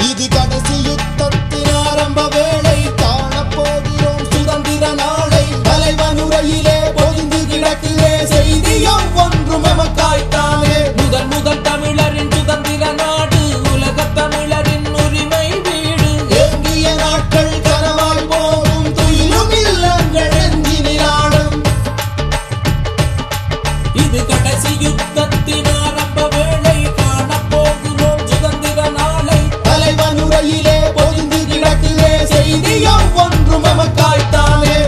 இது கடைசி யுத்தத்தின் ஆரம்ப வேளை காணப்போகிறோம் சுதந்திர நாளை தலைவனுரையிலே பொதிந்து கிடக்கிலே செய்தியும் ஒன்றும் எமக்காய்த்தானே முதல் தமிழரின் சுதந்திர நாடு உலகத் தமிழரின் உரிமை வீடு ஏங்கிய நாட்கள் கனவாய் போகும் துயிலும் இல்லங்கள் எஞ்சினில் ஆடும் இது கடைசி யுத்தத்தின் ஆரம்ப வேளை காணப்போகிறோம் சுதந்திர நாளை தலைவனுரையிலே பொதிந்து கிடக்கிலே செய்தியும் ஒன்றும் எமக்காய்த்தானே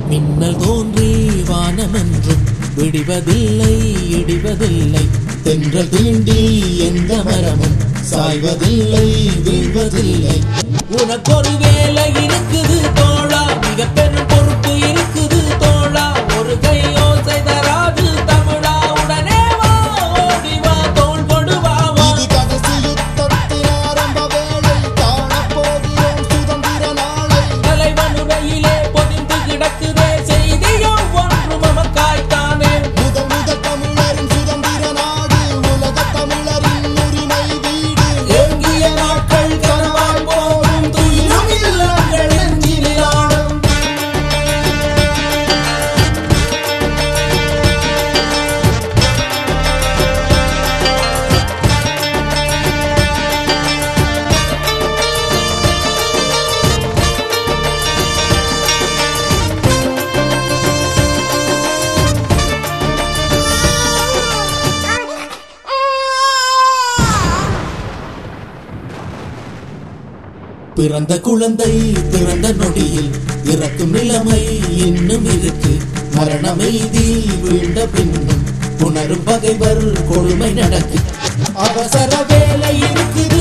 மின்னல் தோன்றி வானமென்றும் விடிவதில்லை இடிவதில்லை தென்றல் தீண்டி எந்த மரமும் சாய்வதில்லை வீழ்வதில்லை உனக்கொரு வேலை இருக்குது தோழா மிக பெரும் பொறுப்பு இருக்குது தோழா ஒரு கையோசை தராது தமிழா உடனே வா ஓடி வா தோள் கொடுவா இது கடைசி யுத்தத்தின் ஆரம்ப வேளை காணப்போகிறோம் சுதந்திர நாளை தலைவனுரையிலே பொதிந்து கிடக்குதே செய்தியும் ஒன்றும் எமக்காய்த்தானே முதல் தமிழரின் சுதந்திர நாடு உலகத் தமிழரின் உரிமை வீடு ஏங்கிய நாட்கள் கனவாய் போகும் துயிலும் இல்லங்கள் நெஞ்சினில் ஆடும் பிறந்த குழந்தை பிறந்த நொடியில் இறக்கும் நிலைமை இன்னும் இருக்கு மரணமெய்தி வீழ்ந்த பின்னும் புணரும் பகைவர் கொடுமை நடக்கு அவசர வேலை இருக்குது